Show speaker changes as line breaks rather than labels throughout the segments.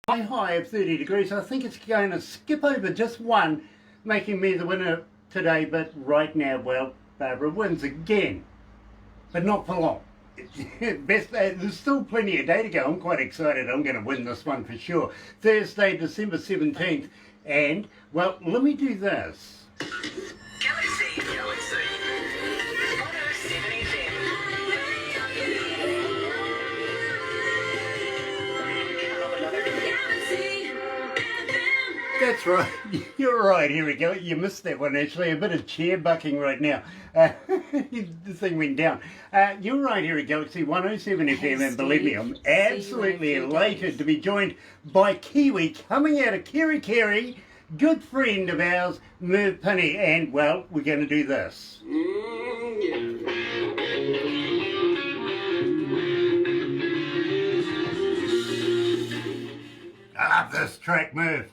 high of 30 degrees. I think it's going to skip over just one, making me the winner today. But right now, well, Barbara wins again, but not for long. There's still plenty of day to go. I'm quite excited. I'm going to win this one for sure. Thursday, December 17th. And, well, let me do this.
Galaxy 107fm.
That's right. You're right. Here we go. You missed that one, actually. A bit of chair bucking right now. The thing went down. You're right here at Galaxy 107 FM, and believe me, I'm absolutely elated to be joined by Kiwi coming out of Kerry, good friend of ours, Merv Pinny. And, well, we're going to do this. I love this track, Merv.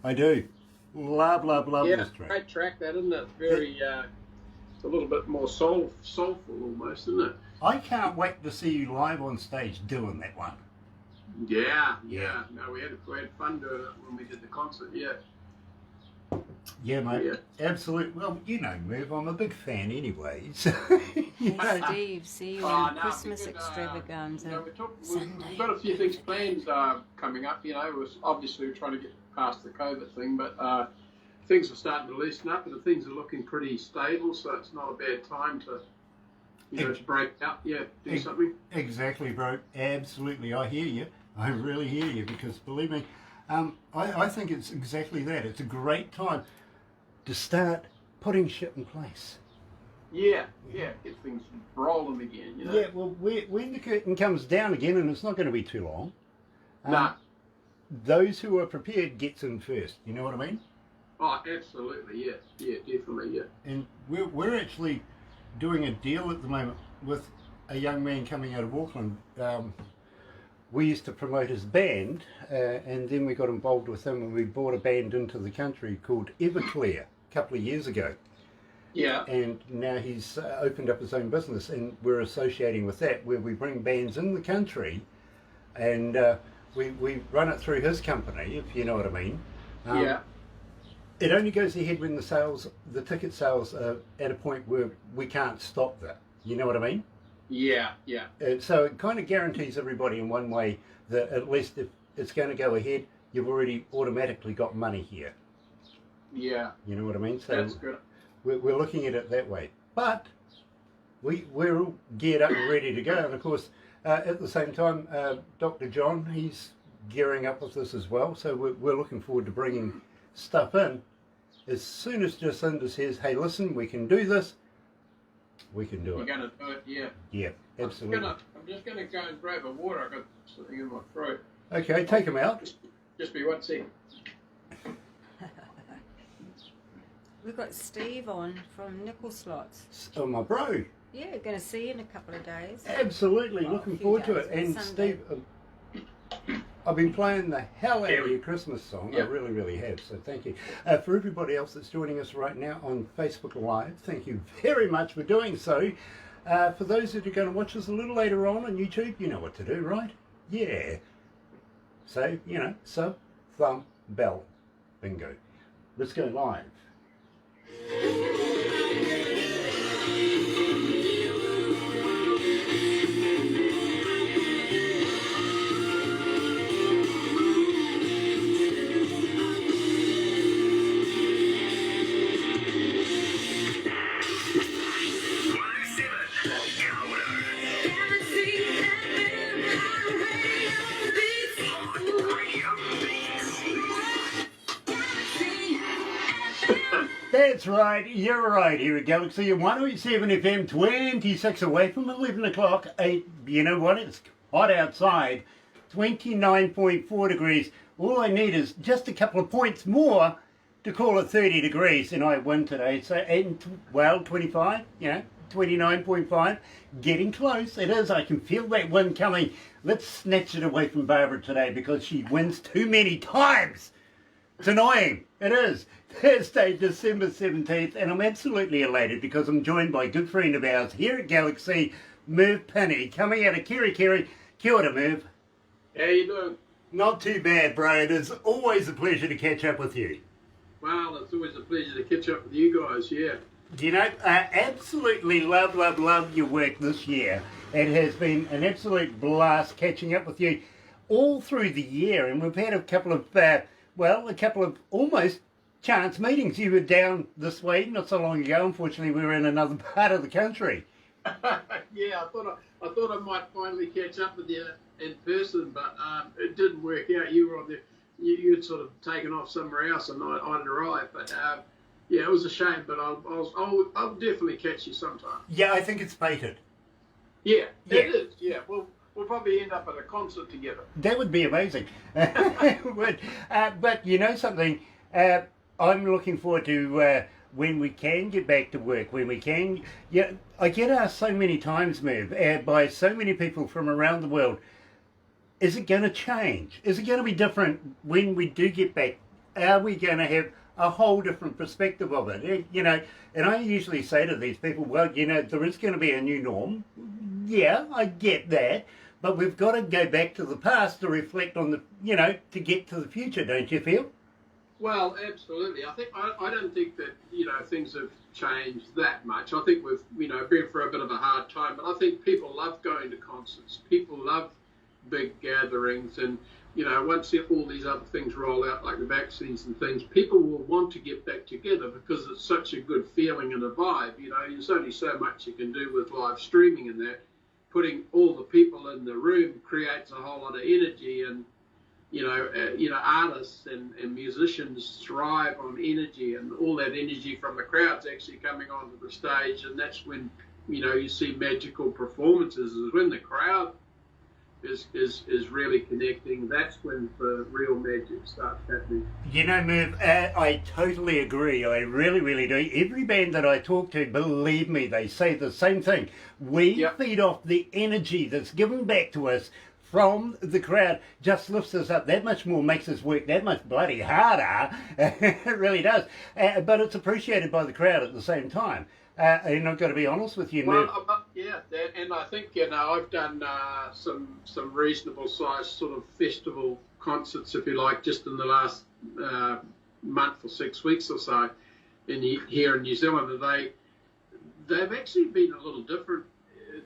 I do. Love this track.
Great track, that, isn't it? Very, it's a little bit more soulful almost, isn't it?
I can't wait to see you live on stage doing that one.
Yeah. No, we had fun doing it when we did the concert, yeah.
Yeah, mate. Yeah. Absolutely. Well, you know, Merv, I'm a big fan anyway. So,
hey, Steve, see you on Christmas extravaganza.
We've got a few things planned coming up, you know. We're trying to get past the COVID thing, but things are starting to loosen up and things are looking pretty stable, so it's not a bad time to, to break out, do something.
Exactly, bro. Absolutely. I hear you. I really hear you, because believe me, I think it's exactly that. It's a great time to start putting shit in place.
Yeah, get things rolling again, you know. Yeah,
well, when the curtain comes down again, and it's not going to be too long, those who are prepared gets in first. You know what I mean?
Oh, absolutely, yeah, definitely, yeah.
And we're actually doing a deal at the moment with a young man coming out of Auckland. We used to promote his band, and then we got involved with him, and we brought a band into the country called Everclear a couple of years ago.
Yeah.
And now he's opened up his own business, and we're associating with that, where we bring bands in the country, and we run it through his company, if you know what I mean.
Yeah. It
only goes ahead when the ticket sales are at a point where we can't stop that. You know what I mean?
Yeah.
So it kind of guarantees everybody in one way that at least if it's going to go ahead, you've already automatically got money here.
Yeah.
You know what I mean? So
that's good.
We're looking at it that way. But we're all geared up and ready to go. And of course, at the same time, Dr. John, he's gearing up with this as well. So we're looking forward to bringing stuff in. As soon as Jacinda says, hey, listen, we can do this, we can do it.
You're going to do it, yeah.
Yeah, absolutely.
I'm just going to go and grab a water. I've got something in my throat.
Okay, take them out.
Just be 1 second.
We've got Steve on from Nickel Slots.
Oh, my bro.
Yeah, we're going to see you in a couple of days.
Absolutely, looking forward to it. And
Sunday.
Steve, I've been playing the hell out of your Christmas song.
Yep.
I really have, so thank you. For everybody else that's joining us right now on Facebook Live, thank you very much for doing so. For those that are going to watch us a little later on YouTube, you know what to do, right? Yeah. So, sub, thumb, bell. Bingo. Let's go live. That's right, you're right here at Galaxy 107 FM, 26 away from 11 o'clock. You know what, it's hot outside, 29.4 degrees. All I need is just a couple of points more to call it 30 degrees, and I win today. So, 25, 29.5, getting close. It is, I can feel that win coming. Let's snatch it away from Barbara today because she wins too many times. It's annoying. It is. Thursday, December 17th, and I'm absolutely elated because I'm joined by a good friend of ours here at Galaxy, Merv Pinny, coming out of Kerry. Kia ora, Merv.
How you doing?
Not too bad, bro. It is always a pleasure to catch up with you.
Well, it's always a pleasure to catch up with you guys, yeah.
You know, I absolutely love your work this year. It has been an absolute blast catching up with you all through the year, and we've had a couple of, a couple of almost chance meetings. You were down this way not so long ago. Unfortunately, we were in another part of the country.
Yeah, I thought I might finally catch up with you in person, but it didn't work out. You were on the, you'd sort of taken off somewhere else, and I'd arrived. But yeah, it was a shame. But I'll definitely catch you sometime.
Yeah, I think it's fated.
Yeah,
Yeah.
it is. Yeah, we'll probably end up at a concert together.
That would be amazing. But you know something, I'm looking forward to when we can get back to work, when we can. Yeah, I get asked so many times, Merv, by so many people from around the world, is it going to change? Is it going to be different when we do get back? Are we going to have a whole different perspective of it? You know, and I usually say to these people, well, you know, there is going to be a new norm. Yeah, I get that. But we've got to go back to the past to reflect on the, you know, to get to the future, don't you feel?
Well, absolutely. I don't think that, you know, things have changed that much. I think we've, you know, been through a bit of a hard time, but I think people love going to concerts. People love big gatherings, and, you know, once all these other things roll out, like the vaccines and things, people will want to get back together because it's such a good feeling and a vibe. You know, there's only so much you can do with live streaming and that. Putting all the people in the room creates a whole lot of energy, and you know, artists and musicians thrive on energy, and all that energy from the crowd's actually coming onto the stage, and that's when, you know, you see magical performances. Is when the crowd is really connecting. That's when the real magic starts happening.
You know, Merv, I totally agree. I really do. Every band that I talk to, believe me, they say the same thing. We feed off the energy that's given back to us from the crowd, just lifts us up that much more, makes us work that much bloody harder. It really does. But it's appreciated by the crowd at the same time. And I've got to be honest with you, Merv.
Well, and I think, you know, I've done some reasonable sized sort of festival concerts, if you like, just in the last month or 6 weeks or so here in New Zealand, and they've actually been a little different.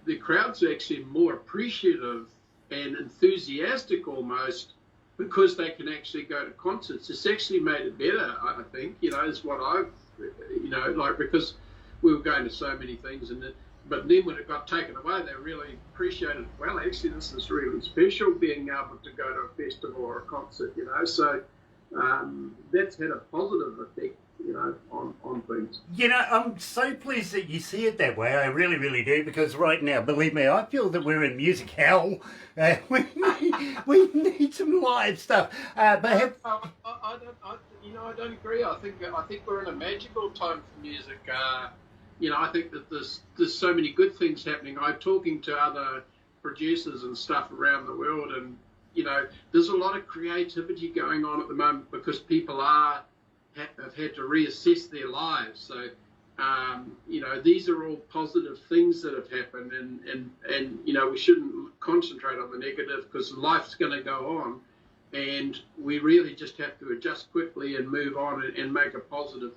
The crowd's actually more appreciative and enthusiastic almost because they can actually go to concerts. It's actually made it better, I think. You know, is what I've, you know, like, because we were going to so many things, but then when it got taken away, they really appreciated, well, actually, this is really special, being able to go to a festival or a concert, you know. So that's had a positive effect, you know, on things.
You know, I'm so pleased that you see it that way. I really do, because right now, believe me, I feel that we're in music hell. We need some live stuff.
I don't agree. I think we're in a magical time for music. You know, I think that there's so many good things happening. I'm talking to other producers and stuff around the world, and, you know, there's a lot of creativity going on at the moment because people have had to reassess their lives. So, you know, these are all positive things that have happened, and you know, we shouldn't concentrate on the negative because life's going to go on, and we really just have to adjust quickly and move on and make a positive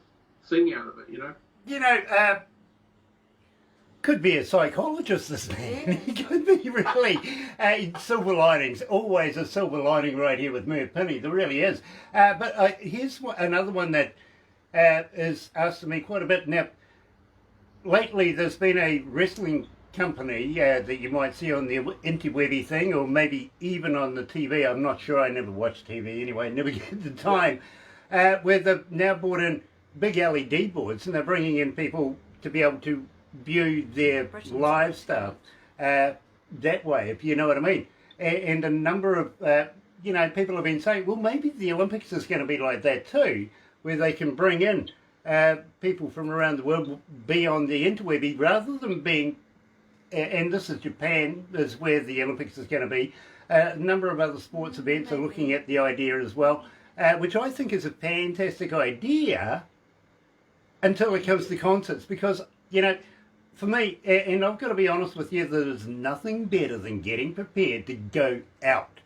thing out of it, you know.
You know, could be a psychologist, this man. He could be really. Silver linings, always a silver lining right here with Merv Pinny. There really is. But here's another one that is asked to me quite a bit. Now, lately there's been a wrestling company that you might see on the interwebby thing, or maybe even on the TV. I'm not sure. I never watch TV anyway. Never get the time. Where they've now brought in big LED boards, and they're bringing in people to be able to view their live stuff that way, if you know what I mean. And a number of, you know, people have been saying, well, maybe the Olympics is going to be like that too, where they can bring in people from around the world, be on the interwebby, rather than being, and this is Japan, is where the Olympics is going to be. A number of other sports events are looking at the idea as well, which I think is a fantastic idea, until it comes to concerts, because, you know, for me, and I've got to be honest with you, there is nothing better than getting prepared to go out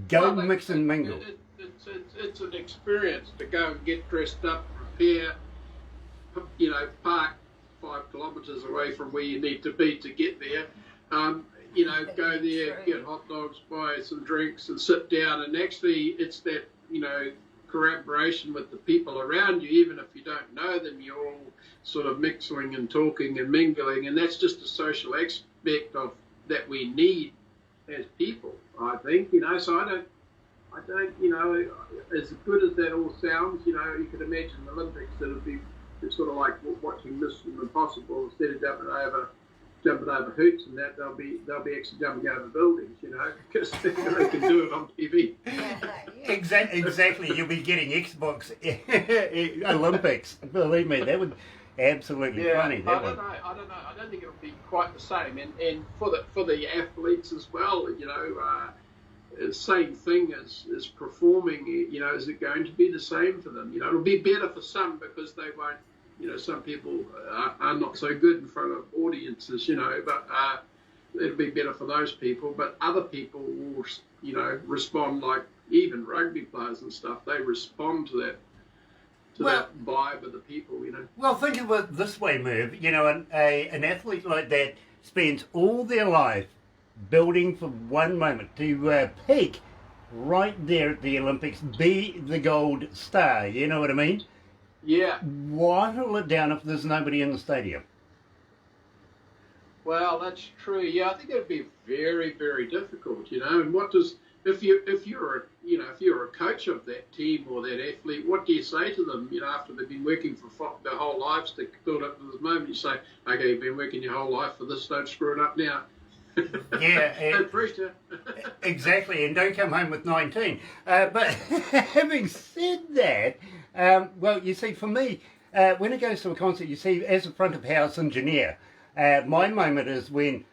Go
Well,
mix and mingle.
It's an experience to go and get dressed up, prepare, park 5 kilometres away from where you need to be to get there. Go there, get hot dogs, buy some drinks, and sit down. And actually, it's that collaboration with the people around you, even if you don't know them. You're all sort of mixing and talking and mingling, and that's just a social aspect of that we need as people. I think, So I don't. As good as that all sounds, you could imagine the Olympics. It'll be sort of like watching Mission Impossible. Instead of jumping over hoops and that, they'll be actually jumping over buildings, because they can do it on TV.
Exactly. You'll be getting Xbox Olympics. Believe me, that would absolutely funny.
I don't know. I don't think it would be quite the same. And for the athletes as well, same thing as performing. Is it going to be the same for them? It'll be better for some because they won't. Some people are not so good in front of audiences, but it'll be better for those people. But other people will, respond, like even rugby players and stuff. They respond to that vibe of the people,
Well, think of it this way, Merv. An athlete like that spends all their life building for one moment to peak right there at the Olympics, be the gold star. You know what I mean?
Yeah.
Waddle it down if there's nobody in the stadium.
Well, that's true. Yeah, I think it'd be very, very difficult. And what does if you're a coach of that team or that athlete, what do you say to them? After they've been working for their whole lives to build up to this moment, you say, "Okay, you've been working your whole life for this. Don't screw it up now."
Yeah,
no pressure.
Exactly, and don't come home with 19. But having said that, you see, for me, when it goes to a concert, you see, as a front of house engineer, my moment is when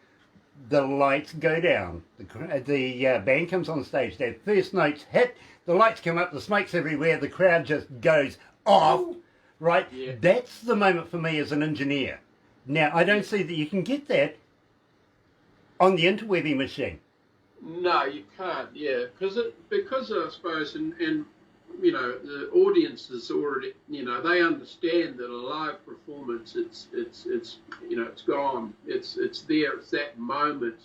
the lights go down, the band comes on stage, their first notes hit, the lights come up, the smoke's everywhere, the crowd just goes off, right? Yeah. That's the moment for me as an engineer. Now, I don't see that you can get that on the interwebby machine.
No, you can't. Yeah, because I suppose, and the audience is already, they understand that a live performance, it's gone. It's there. It's that moment.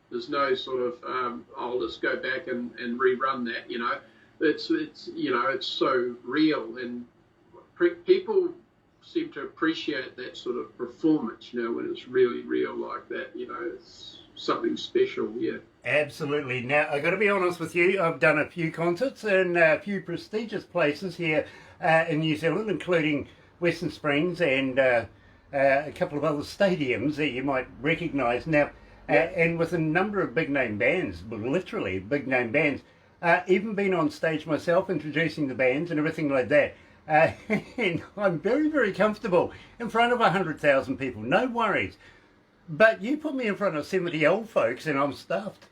There's no sort of let's go back and rerun that. It's so real, and people seem to appreciate that sort of performance, when it's really real like that, it's something special, yeah.
Absolutely. Now, I've got to be honest with you, I've done a few concerts in a few prestigious places here in New Zealand, including Western Springs and a couple of other stadiums that you might recognise. Now, and with a number of big-name bands, literally big-name bands, even been on stage myself introducing the bands and everything like that. And I'm very, very comfortable in front of 100,000 people, no worries. But you put me in front of 70 old folks and I'm stuffed.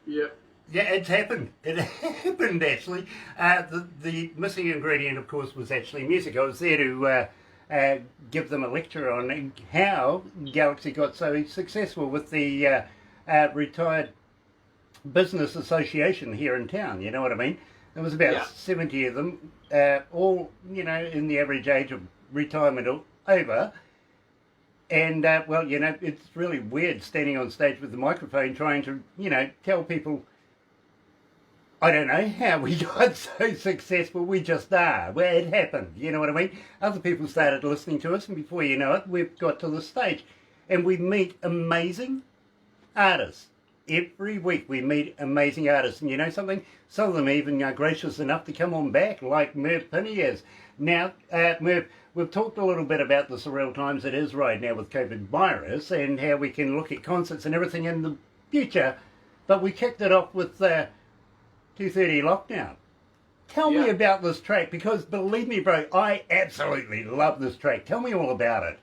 Yeah.
Yeah, it's happened. It happened, actually. The missing ingredient, of course, was actually music. I was there to give them a lecture on how Galaxy got so successful with the Retired Business Association here in town, you know what I mean? There was about 70 of them, all, in the average age of retirement over. And, it's really weird standing on stage with the microphone trying to, tell people, I don't know how we got so successful, we just are. Well, it happened, you know what I mean? Other people started listening to us, and before you know it, we've got to the stage. And we meet amazing artists. Every week we meet amazing artists, and you know something? Some of them even are gracious enough to come on back, like Merv Pinny is. Now, Merv, we've talked a little bit about the surreal times it is right now with COVID virus and how we can look at concerts and everything in the future, but we kicked it off with 2:30 lockdown. Tell me about this track, because believe me, bro, I absolutely love this track. Tell me all about it.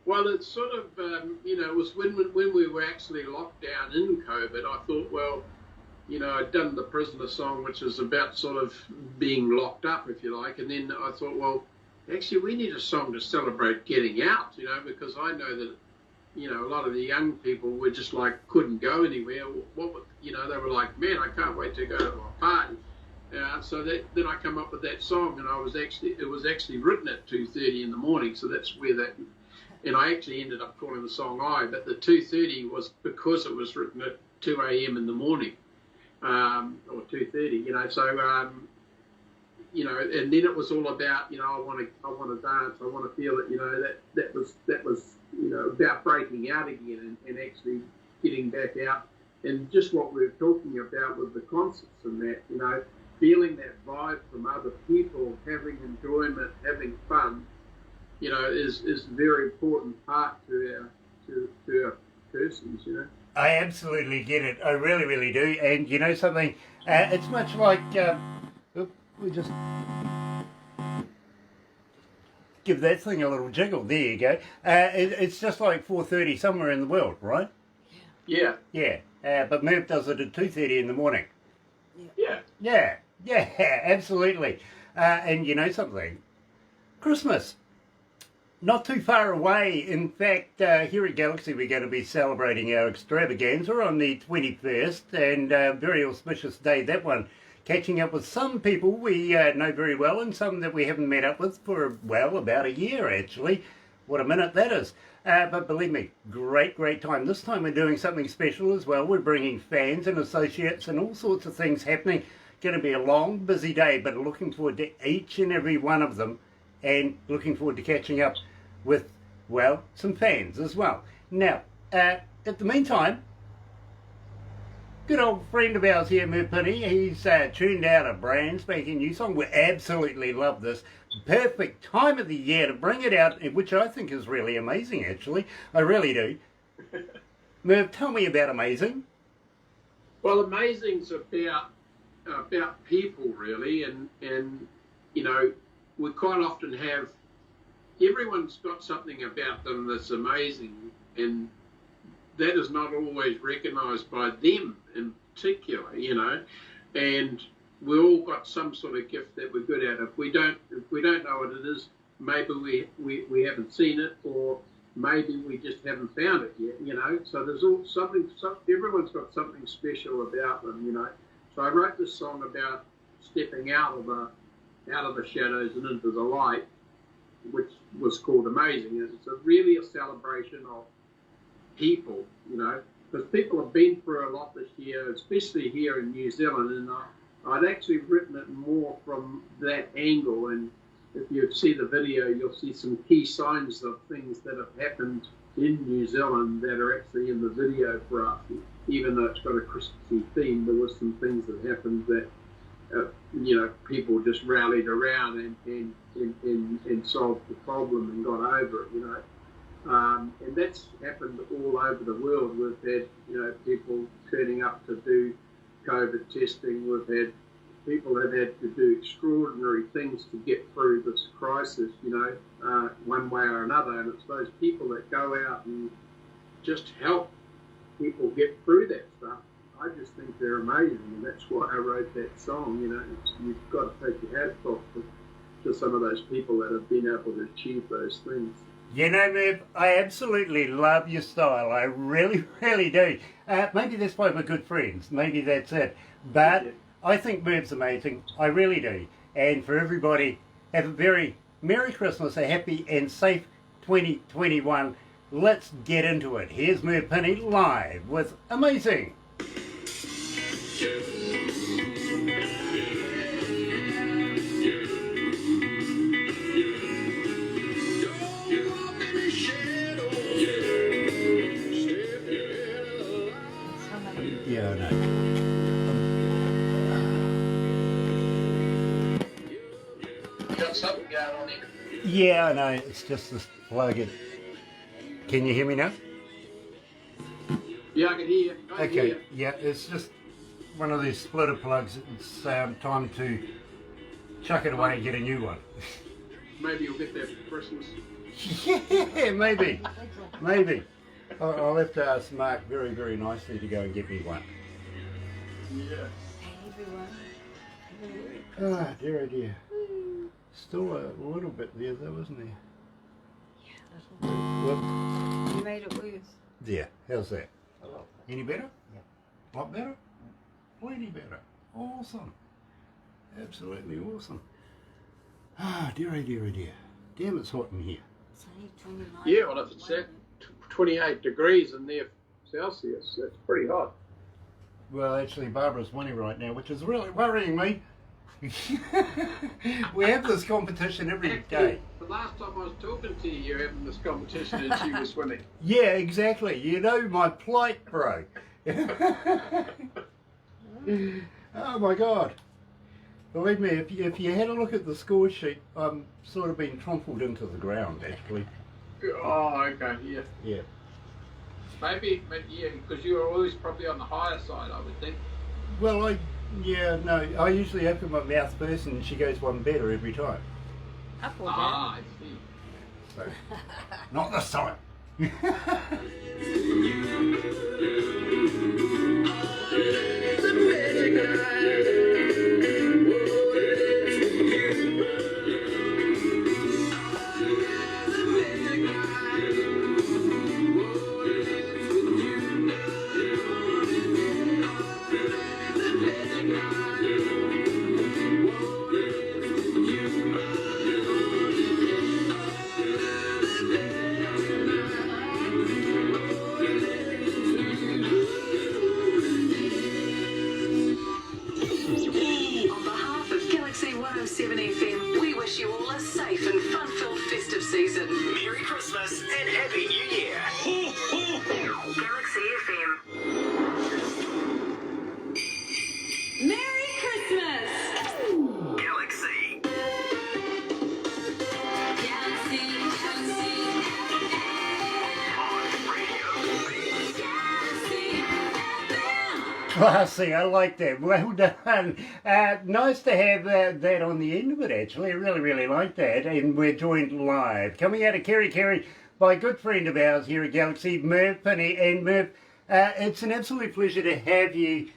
Well, it's sort of, it was when we were actually locked down in COVID, I thought, well, I'd done the Prisoner song, which is about sort of being locked up, if you like, and then I thought, well, actually, we need a song to celebrate getting out, because I know that you know, a lot of the young people were just like couldn't go anywhere. You know, they were like, man, I can't wait to go to a party. So then I come up with that song, and it was actually written at 2:30 in the morning. So that's where that, and I actually ended up calling the song but the 2:30 was because it was written at 2 a.m. in the morning, or 2:30. You know, so you know, and then it was all about, you know, I want to dance, I want to feel it. You know, that was you know, about breaking out again and actually getting back out, and just what we were talking about with the concerts and that, you know, feeling that vibe from other people, having enjoyment, having fun, you know, is a very important part to our persons, you know.
I absolutely get it. I really, really do. And you know something? It's much like we just give that thing a little jiggle. There you go. It's just like 4:30 somewhere in the world, right?
Yeah.
Yeah. But Merv does it at 2:30 in the morning.
Yeah.
Yeah. Yeah. Absolutely. And you know something? Christmas. Not too far away. In fact, here at Galaxy, we're going to be celebrating our extravaganza on the 21st, and very auspicious day, that one. Catching up with some people we know very well, and some that we haven't met up with for, well, about a year, actually. What a minute that is. But believe me, great, great time. This time we're doing something special as well. We're bringing fans and associates and all sorts of things happening. Going to be a long, busy day, but looking forward to each and every one of them, and looking forward to catching up with, well, some fans as well. Now, at the meantime, good old friend of ours here, Merv Pinny, he's tuned out a brand spanking new song. We absolutely love this. Perfect time of the year to bring it out, which I think is really amazing, actually. I really do. Merv, tell me about Amazing.
Well, Amazing's about people, really, and you know, we quite often have, everyone's got something about them that's amazing, and that is not always recognised by them in particular, you know, and we all got some sort of gift that we're good at. If we don't know what it is, maybe we haven't seen it, or maybe we just haven't found it yet, you know. So there's all everyone's got something special about them, you know. So I wrote this song about stepping out of the shadows and into the light, which was called Amazing. And it's really a celebration of people, you know, because people have been through a lot this year, especially here in New Zealand, and I'd actually written it more from that angle. And if you see the video, you'll see some key signs of things that have happened in New Zealand that are actually in the video for us. Even though it's got a Christmassy theme, there was some things that happened that you know, people just rallied around and solved the problem and got over it, you know. And that's happened all over the world. We've had, you know, people turning up to do COVID testing. We've had people have had to do extraordinary things to get through this crisis, you know, one way or another. And it's those people that go out and just help people get through that stuff. I just think they're amazing, and that's why I wrote that song. You know, you've got to take your hat off to some of those people that have been able to achieve those things.
You know, Merv, I absolutely love your style. I really, really do. Maybe that's why we're good friends. Maybe that's it. But I think Merv's amazing. I really do. And for everybody, have a very Merry Christmas, a happy and safe 2021. Let's get into it. Here's Merv Pinny live with Amazing. Yeah, I know.
You got something going on here?
Yeah, I know. It's just this plug in. Can you hear me now?
Yeah, I can hear you. I can hear
Okay,
you.
yeah, it's just one of these splitter plugs. It's time to chuck it away and get a new one.
Maybe you'll get that for Christmas.
Yeah, maybe. Maybe. I'll have to ask Mark very, very nicely to go and get me one.
Yeah.
Everyone.
Ah, dear, oh dear. Still a little bit there though, isn't there?
Yeah,
Whoop.
made it worse.
Yeah, how's that? Any better? Yeah. Lot better? Plenty better. Awesome. Absolutely awesome. Ah, dearie, dearie, dear. Damn, it's hot in here.
It's only 29.
Yeah, well, if it's at 28 degrees in there Celsius, that's pretty hot.
Well, actually, Barbara's winning right now, which is really worrying me. We have this competition every day.
The last time I was talking to you, you were having this competition and she was winning.
Yeah, exactly. You know my plight, bro. Oh my God. Believe me, if you had a look at the score sheet, I'm sort of being trampled into the ground, actually.
Oh, okay, yeah.
Yeah.
Maybe, yeah, because you were always probably on the higher side, I would think.
Well, I usually open my mouth first and she goes one better every time.
Up or down?
Ah, I see.
So, not this time.
On behalf of Galaxy 107fm, we wish you all a safe and fun-filled festive season.
Merry Christmas and Happy New Year.
Galaxy FM.
Merry Christmas!
Galaxy.
Galaxy, Galaxy,
On Radio.
Galaxy FM.
Classy, I like that. Well done. Nice to have that on the end of it, actually. I really, really like that. And we're joined live, coming out of Kerry, by a good friend of ours here at Galaxy, Merv Pinny. And Merv, it's an absolute pleasure to have you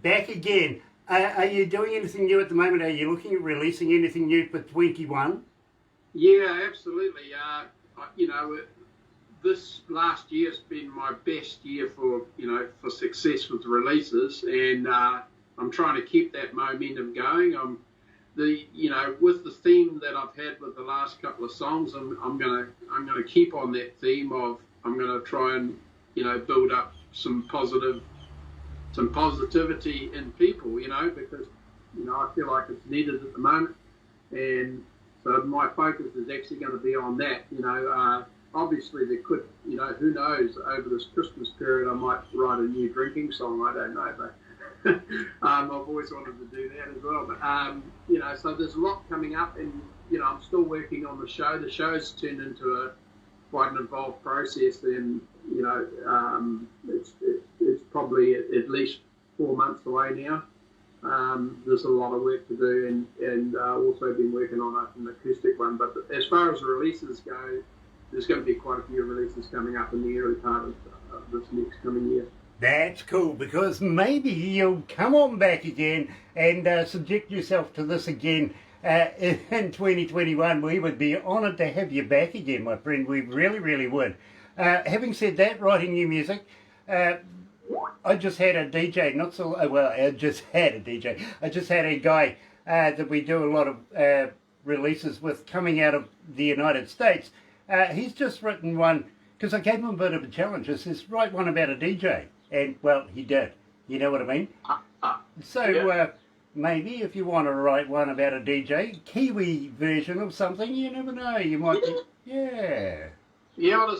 back again. Are you doing anything new at the moment? Are you looking at releasing anything new for 21?
Yeah, absolutely. This last year's been my best year for success with releases, and I'm trying to keep that momentum going. With the theme that I've had with the last couple of songs, I'm gonna keep on that theme of I'm gonna try and build up some positivity in people, because I feel like it's needed at the moment, and so my focus is actually going to be on that. Obviously there could, who knows, over this Christmas period I might write a new drinking song. I don't know, but I've always wanted to do that as well. But so there's a lot coming up, and I'm still working on the show. The show's turned into quite an involved process, and it's probably at least 4 months away now. There's a lot of work to do, and also been working on an acoustic one. But as far as the releases go, there's going to be quite a few releases coming up in the early part of this next coming year.
That's cool, because maybe you'll come on back again and subject yourself to this again in 2021. We would be honoured to have you back again, my friend. We really, really would. Having said that, writing new music, I just had a DJ, I just had a DJ. I just had a guy that we do a lot of releases with coming out of the United States. He's just written one, because I gave him a bit of a challenge. I says, write one about a DJ. And, well, he did. You know what I mean? So,
Yeah.
Maybe if you want to write one about a DJ, Kiwi version of something, you never know. You might be, yeah.
Yeah, well,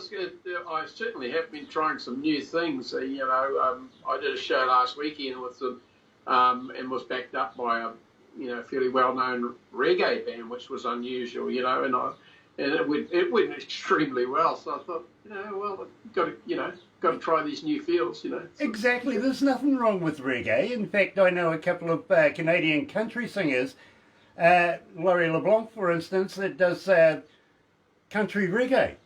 I certainly have been trying some new things. I did a show last weekend with them, and was backed up by a fairly well-known reggae band, which was unusual, and it went extremely well. So I thought, got to try these new fields,
Exactly. There's nothing wrong with reggae. In fact, I know a couple of Canadian country singers, Laurie LeBlanc, for instance, that does country reggae,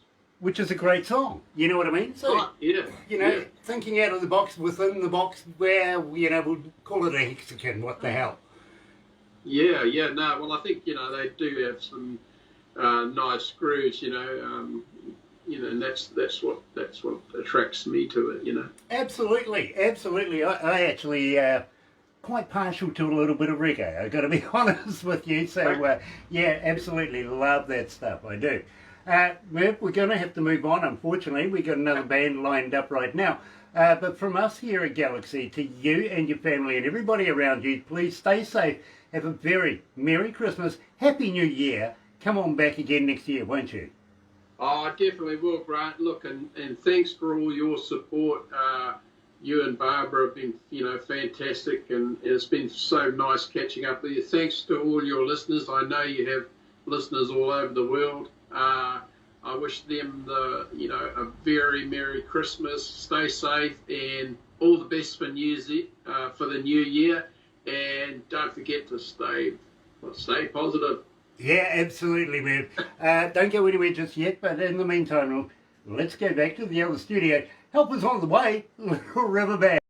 which is a great song. You know what I mean? So, thinking out of the box, within the box, where, we'll call it a hexagon. What the hell?
Yeah, no. Well, I think they do have some nice grooves. and that's what attracts me to it.
Absolutely, absolutely. I actually quite partial to a little bit of reggae. I've got to be honest with you. So yeah, absolutely love that stuff. I do. Merv, we're going to have to move on. Unfortunately, we've got another band lined up right now. But from us here at Galaxy to you and your family and everybody around you, please stay safe. Have a very Merry Christmas, Happy New Year. Come on back again next year, won't you?
Oh, I definitely will, Grant. Look, and thanks for all your support. You and Barbara have been, fantastic, and it's been so nice catching up with you. Thanks to all your listeners. I know you have listeners all over the world. I wish them a very Merry Christmas. Stay safe and all the best for the new year. And don't forget to stay positive.
Yeah, absolutely, Merv. Don't go anywhere just yet, but in the meantime, let's go back to the other studio. Help us on the way, Little River Band.